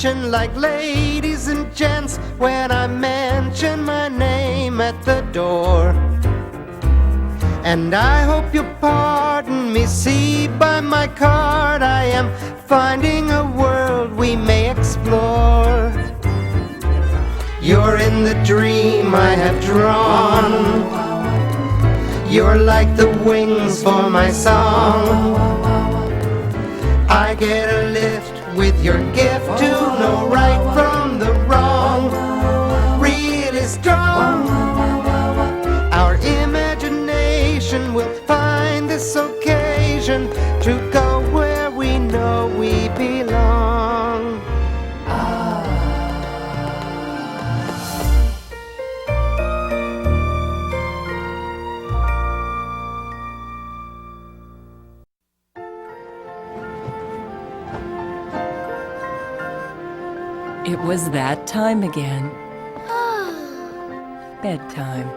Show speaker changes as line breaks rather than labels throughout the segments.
attention like ladies and gents when I mention my name at the door. And I hope you'll pardon me, see by my card I am finding a world we may explore. You're in the dream I have drawn. You're like the wings for my song. I get a lift with your gift to know right from the wrong. Really strong. Our imagination will find this occasion to go where we know we belong.
It was that time again. Bedtime.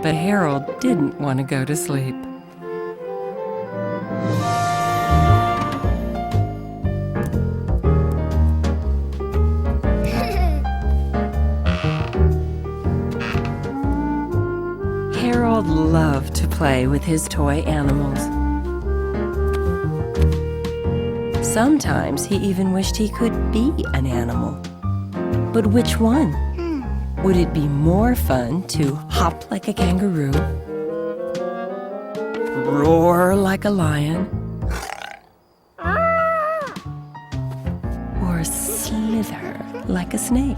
But Harold didn't want to go to sleep. Harold loved to play with his toy animals. Sometimes he even wished he could be an animal. But which one? Would it be more fun to hop like a kangaroo, roar like a lion, or slither like a snake?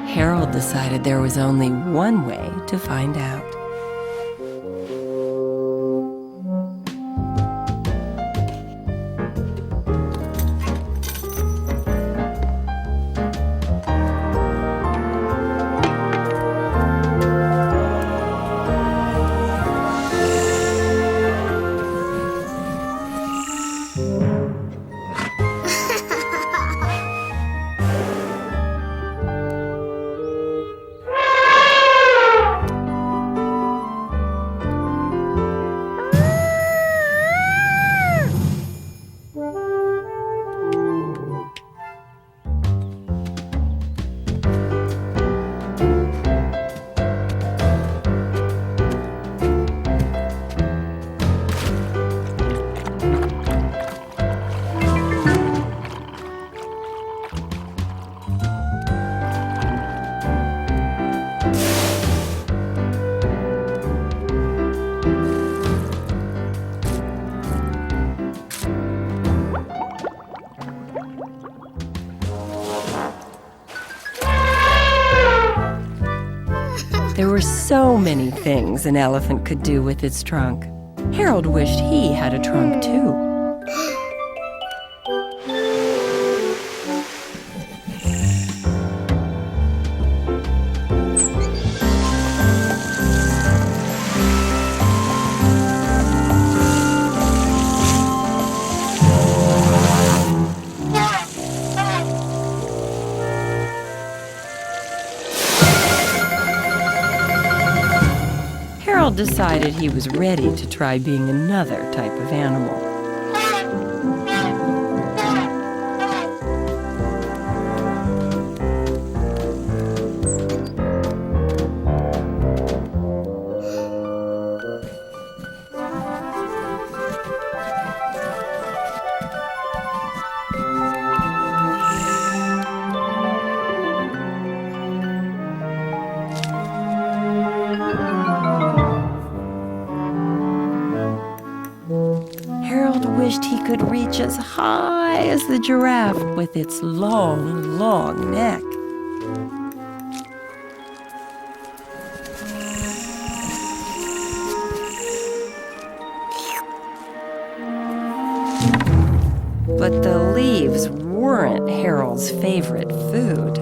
Harold decided there was only one way to find out. There were so many things an elephant could do with its trunk. Harold wished he had a trunk too. Harold decided he was ready to try being another type of animal. Wished he could reach as high as the giraffe with its long, long neck. But the leaves weren't Harold's favorite food.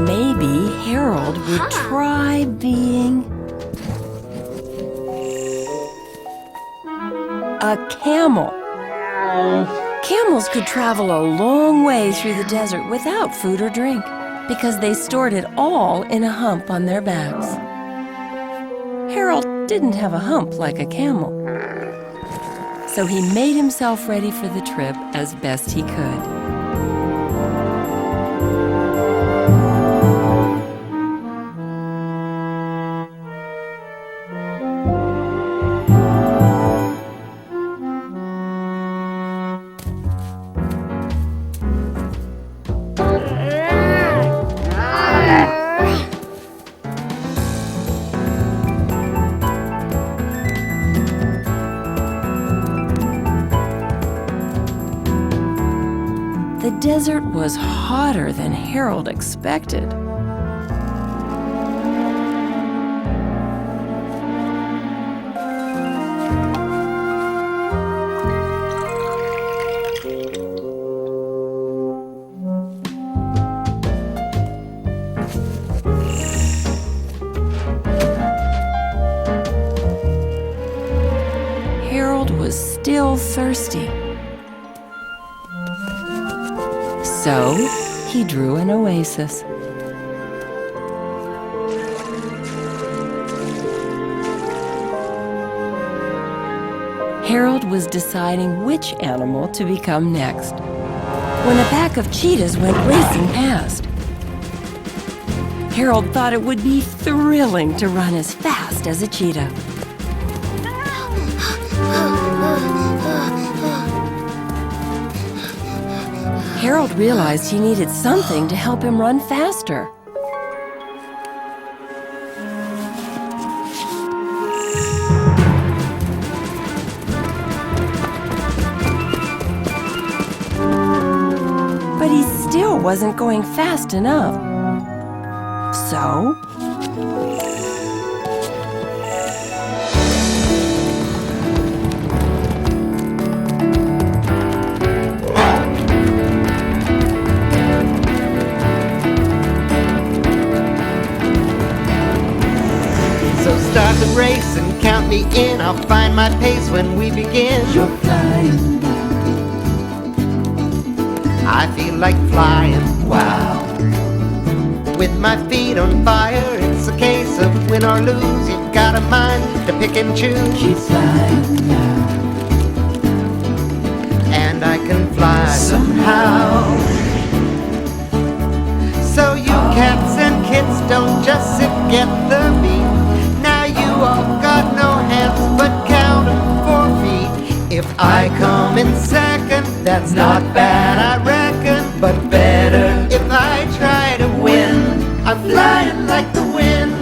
Maybe Harold Harold would try being a camel. Camels could travel a long way through the desert without food or drink because they stored it all in a hump on their backs. Harold didn't have a hump like a camel, so he made himself ready for the trip as best he could. The desert was hotter than Harold expected. Harold was still thirsty. So he drew an oasis. Harold was deciding which animal to become next when a pack of cheetahs went racing past. Harold thought it would be thrilling to run as fast as a cheetah. Harold realized he needed something to help him run faster. But he still wasn't going fast enough. So
start the race and count me in. I'll find my pace when we begin.
You're flying,
I feel like flying.
wow.
With my feet on fire, it's a case of win or lose. You've got a mind to pick and choose.
Keep flying now.
And I can fly
Somehow.
So you cats and kids don't just sit, get the beat. Now you all got no hands but count 'em for me. If I come in second, that's not bad, I reckon. But better if I try to win. I'm flying like the wind.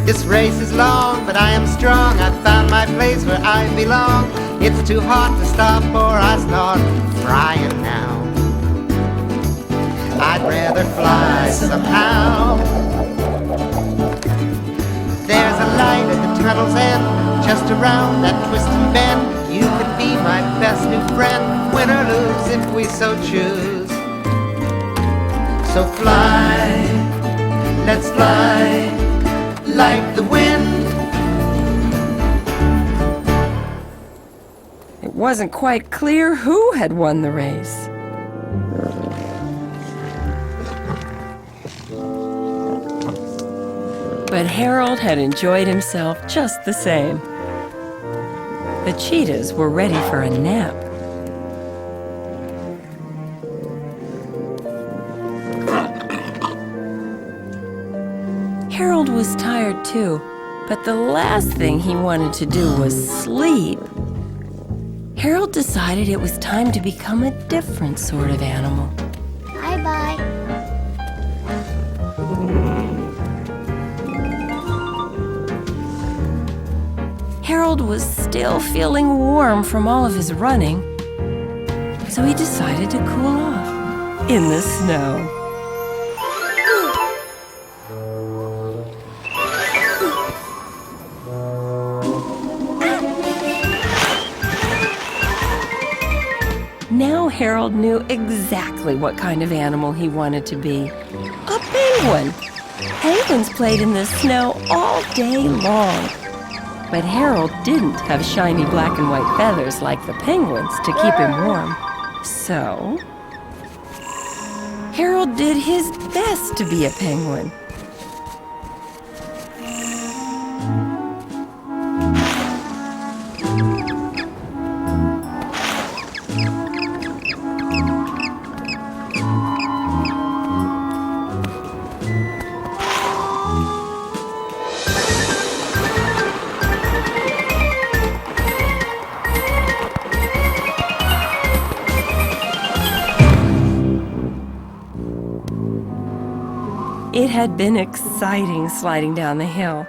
This race is long, but I am strong. I found my place where I belong. It's too hot to stop or I start frying now. I'd rather fly somehow. There's a light at the tunnel's end, just around that twisting bend. You could be my best new friend, win or lose if we so choose. So fly, let's fly like the wind.
it wasn't quite clear who had won the race. But Harold had enjoyed himself just the same. The cheetahs were ready for a nap. Harold was tired too, but the last thing he wanted to do was sleep. Harold decided it was time to become a different sort of animal.
Bye-bye.
Harold was still feeling warm from all of his running, so he decided to cool off in the snow. Now Harold knew exactly what kind of animal he wanted to be. A penguin! Penguins played in the snow all day long. But Harold didn't have shiny black and white feathers like the penguins to keep him warm. So, Harold did his best to be a penguin. It had been exciting sliding down the hill,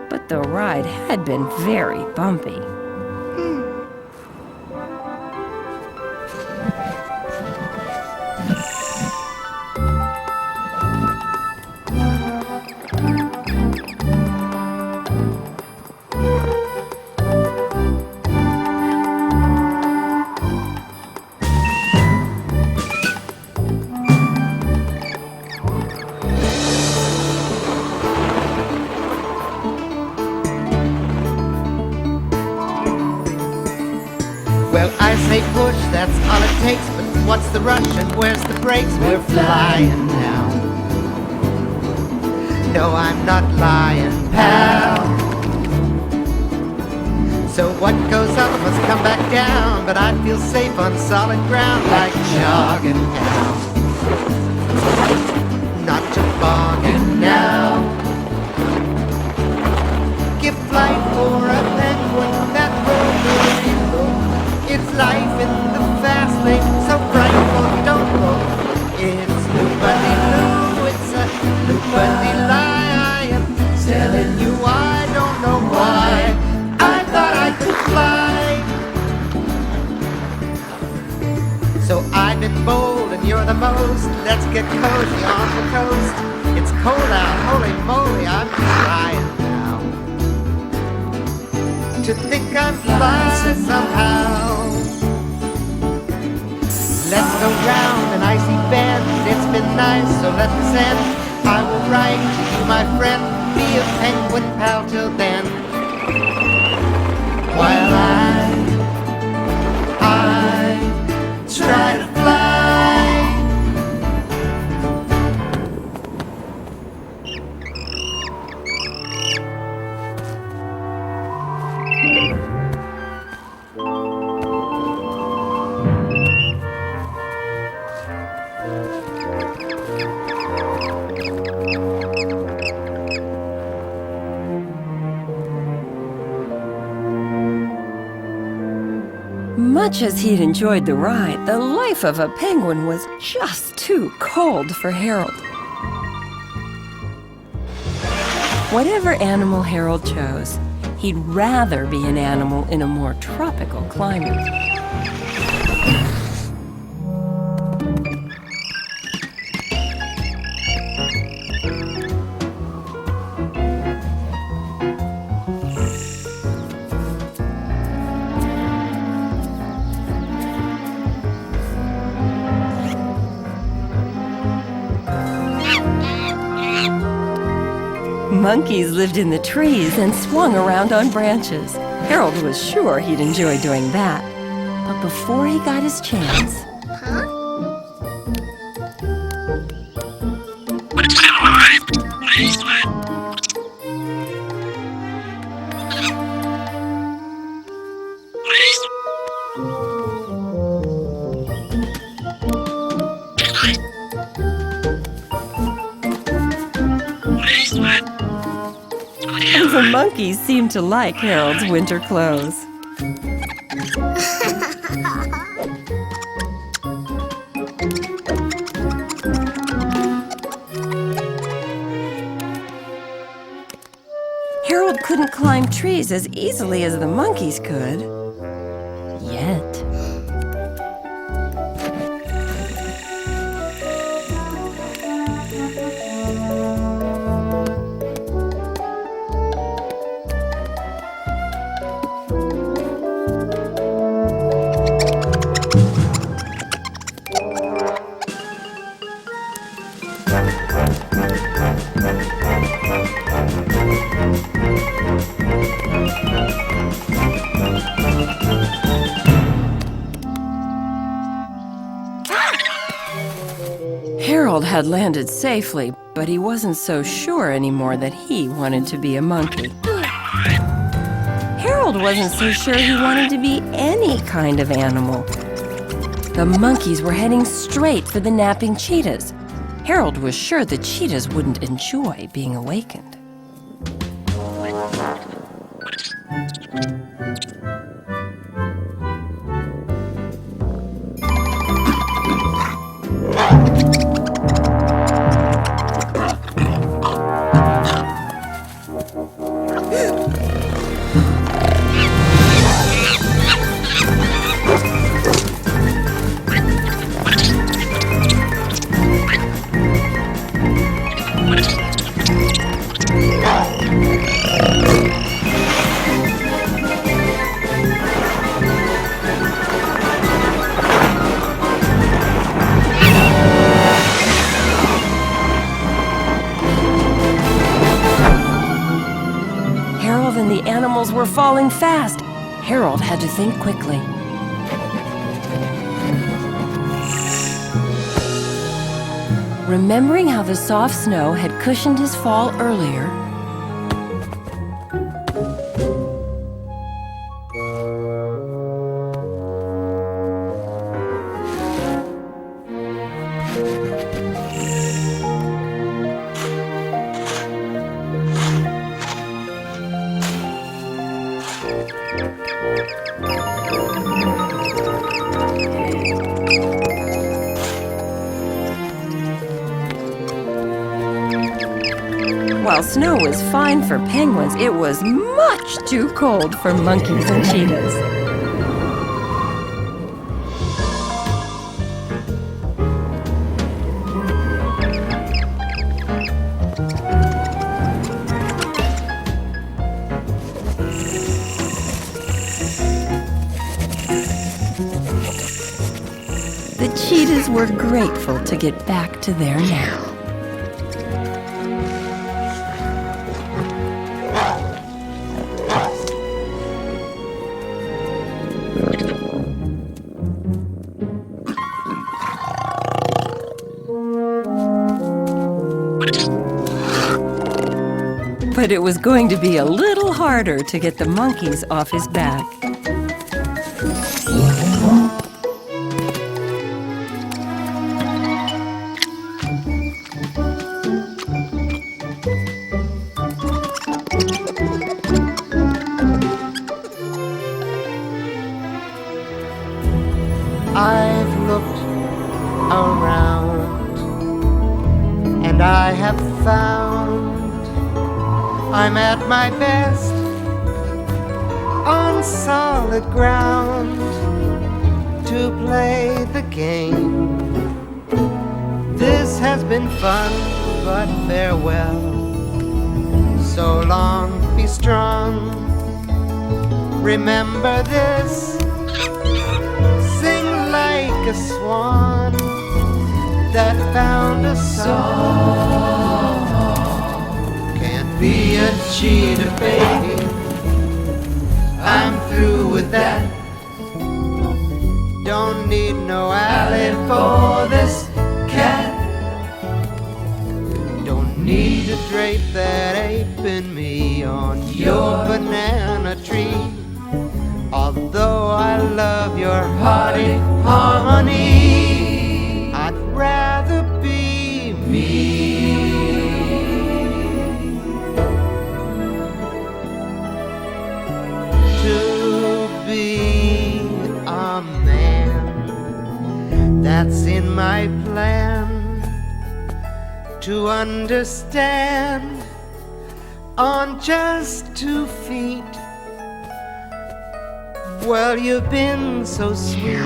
but the ride had been very bumpy.
Well, I say push, that's all it takes. But what's the rush and where's the brakes? We're flying now. No, I'm not lying, pal. So what goes up must come back down. But I feel safe on solid ground, like jogging now. Not toboggan now. Give flight for a penguin that rotary look. It's life in the fast lane, so frightful, don't look. It's loopity-loo, it's a loopity-lie. I am telling you I don't know why I thought I could fly. So I've been bold and you're the most. Let's get cozy on the coast. It's cold out, holy moly, I'm trying now to think I'm flying somehow. Let's go round an icy bend. It's been nice, so let us end. I will write to you, my friend. Be a penguin pal till then. While I try to fly.
Much as he'd enjoyed the ride, the life of a penguin was just too cold for Harold. Whatever animal Harold chose, he'd rather be an animal in a more tropical climate. Monkeys lived in the trees and swung around on branches. Harold was sure he'd enjoy doing that. But before he got his chance... The monkeys seemed to like Harold's winter clothes. Harold couldn't climb trees as easily as the monkeys could. Yet. Harold had landed safely, but he wasn't so sure anymore that he wanted to be a monkey. Harold wasn't so sure he wanted to be any kind of animal. The monkeys were heading straight for the napping cheetahs. Harold was sure the cheetahs wouldn't enjoy being awakened. And the animals were falling fast. Harold had to think quickly. Remembering how the soft snow had cushioned his fall earlier, while snow was fine for penguins, it was much too cold for monkeys and cheetahs. The cheetahs were grateful to get back to their nap. But it was going to be a little harder to get the monkeys off his back.
I've looked around and I have found I'm at my best on solid ground to play the game. This has been fun, but farewell. So long, be strong. Remember this. Sing like a swan that found a song. Can't be a cheetah, baby. I'm through with that. Don't need no alley for this cat. Don't need to drape that ape in me on your banana tree. Although I love your hearty harmony, I'd rather be me. To be a man, that's in my plan. To understand on just 2 feet. Well, you've been so sweet,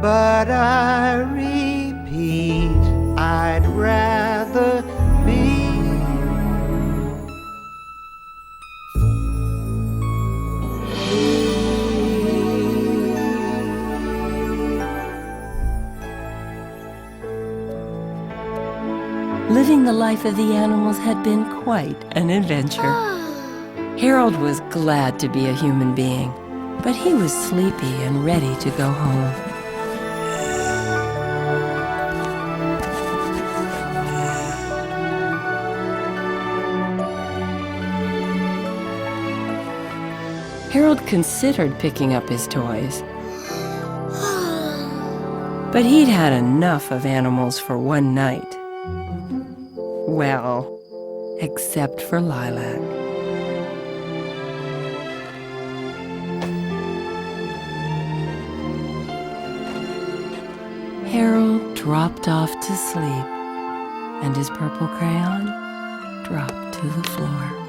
but I repeat, I'd rather be
Living the life of the animals had been quite an adventure. Harold was glad to be a human being, but he was sleepy and ready to go home. Harold considered picking up his toys. But he'd had enough of animals for one night. Well, except for Lilac. Harold dropped off to sleep, and his purple crayon dropped to the floor.